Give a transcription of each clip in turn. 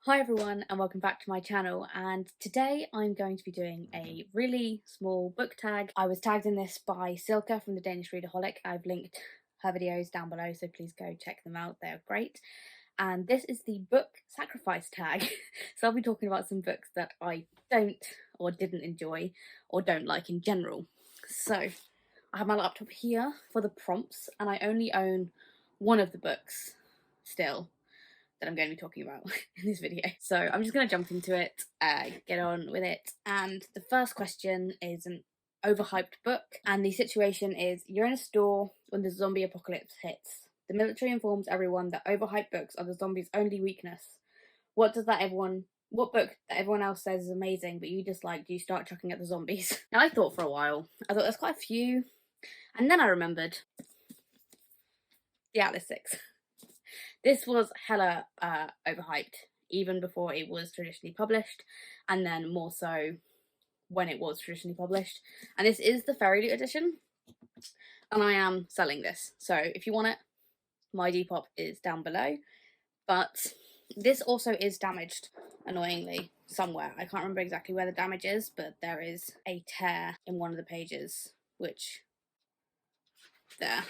Hi everyone and welcome back to my channel, and today I'm going to be doing a really small book tag. I was tagged in this by Silka from the Danish Readaholic. I've linked her videos down below, so please go check them out, they're great. And this is the book Sacrafice Tag. So I'll be talking about some books that I don't or didn't enjoy or don't like in general. So I have my laptop here for the prompts, and I only own one of the books still that I'm going to be talking about in this video. So I'm just going to jump into it, get on with it. And the first question is an overhyped book, and the situation is you're in a store when the zombie apocalypse hits. The military informs everyone that overhyped books are the zombies' only weakness. What book that everyone else says is amazing but you dislike, do you start chucking at the zombies? Now, I thought for a while, I thought there's quite a few, and then I remembered the Atlas 6. This was hella overhyped, even before it was traditionally published, and then more so when it was traditionally published. And this is the Fairy Loot edition, and I am selling this. So if you want it, my Depop is down below. But this also is damaged, annoyingly, somewhere. I can't remember exactly where the damage is, but there is a tear in one of the pages, which, there.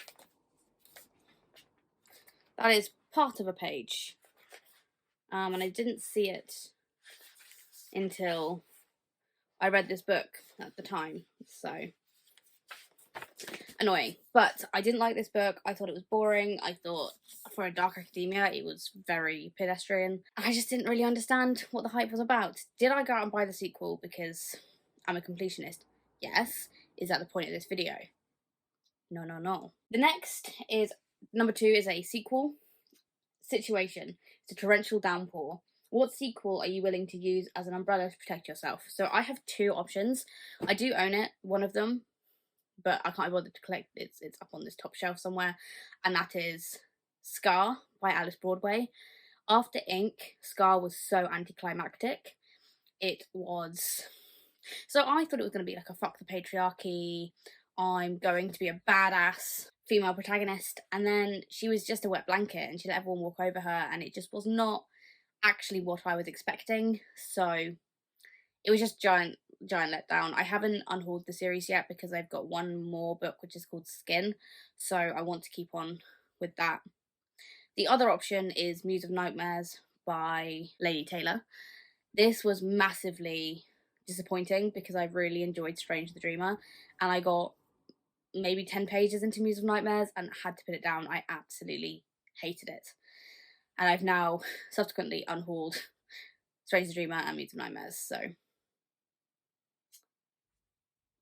That is part of a page. And I didn't see it until I read this book at the time, so annoying. But I didn't like this book. I thought it was boring. I thought for a dark academia it was very pedestrian. I just didn't really understand what the hype was about. Did I go out and buy the sequel because I'm a completionist? Yes. Is that the point of this video? No. The next is, number 2 is a sequel. Situation. It's a torrential downpour. What sequel are you willing to use as an umbrella to protect yourself? So I have 2 options. I do own it, one of them, but I can't be bothered to collect it. It's up on this top shelf somewhere, and that is Scar by Alice Broadway. After Ink, Scar was so anticlimactic. It was... So I thought it was going to be like a fuck the patriarchy, I'm going to be a badass female protagonist, and then she was just a wet blanket and she let everyone walk over her, and it just was not actually what I was expecting. So it was just giant letdown. I haven't unhauled the series yet because I've got one more book which is called Skin, so I want to keep on with that. The other option is Muse of Nightmares by Lady Taylor. This was massively disappointing because I really enjoyed Strange the Dreamer, and I got maybe 10 pages into Muse of Nightmares and had to put it down. I absolutely hated it. And I've now subsequently unhauled Strange the Dreamer and Muse of Nightmares, so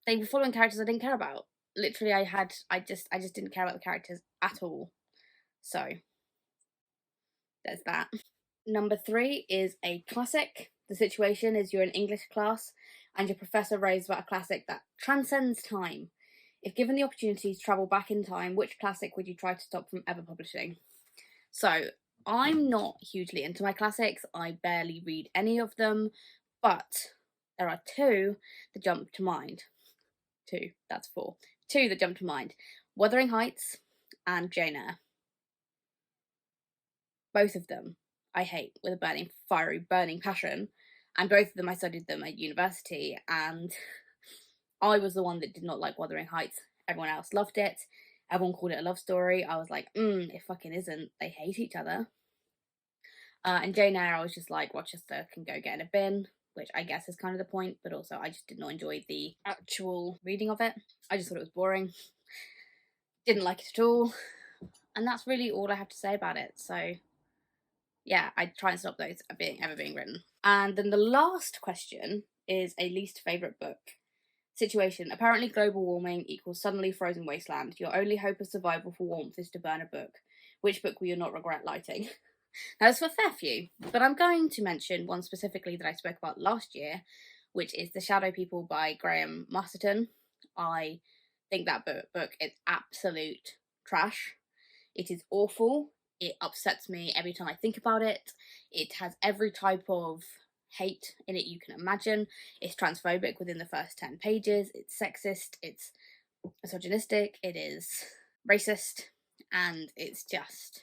they were following characters I didn't care about. Literally, I just didn't care about the characters at all. So there's that. Number 3 is a classic. The situation is you're in English class and your professor raves about a classic that transcends time. If given the opportunity to travel back in time, which classic would you try to stop from ever publishing? So I'm not hugely into my classics. I barely read any of them, but there are 2 that jump to mind. 2, that's 4. 2 that jump to mind. Wuthering Heights and Jane Eyre. Both of them I hate with a fiery, burning passion, and both of them I studied them at university, and I was the one that did not like Wuthering Heights. Everyone else loved it. Everyone called it a love story. I was like, it fucking isn't. They hate each other. And Jane Eyre, I was just like, Rochester can go get in a bin, which I guess is kind of the point, but also I just did not enjoy the actual reading of it. I just thought it was boring. Didn't like it at all. And that's really all I have to say about it. So yeah, I try and stop those ever being written. And then the last question is a least favourite book. Situation. Apparently global warming equals suddenly frozen wasteland. Your only hope of survival for warmth is to burn a book. Which book will you not regret lighting? Now, there's a fair few, but I'm going to mention one specifically that I spoke about last year, which is The Shadow People by Graham Masterton. I think that book is absolute trash. It is awful. It upsets me every time I think about it. It has every type of hate in it you can imagine. It's transphobic within the first 10 pages. It's sexist. It's misogynistic. It is racist. And it's just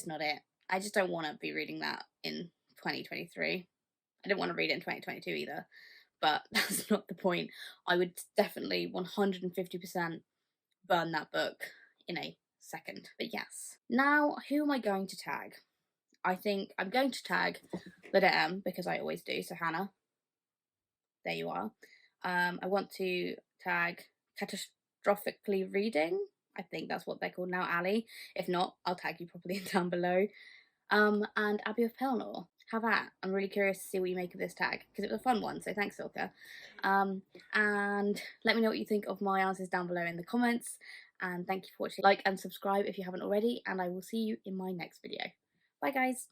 not it. I just don't want to be reading that in 2023. I didn't want to read it in 2022 either, but that's not the point. I would definitely 150% burn that book in a second. But yes. Now, who am I going to tag? I think I'm going to tag the M because I always do. So Hannah, there you are. I want to tag Catastrophically Reading. I think that's what they're called now, Ali. If not, I'll tag you properly down below. And Abbey of Pelnor. Have at. I'm really curious to see what you make of this tag because it was a fun one. So thanks, Silka. And let me know what you think of my answers down below in the comments. And thank you for watching. Like and subscribe if you haven't already. And I will see you in my next video. Bye, guys.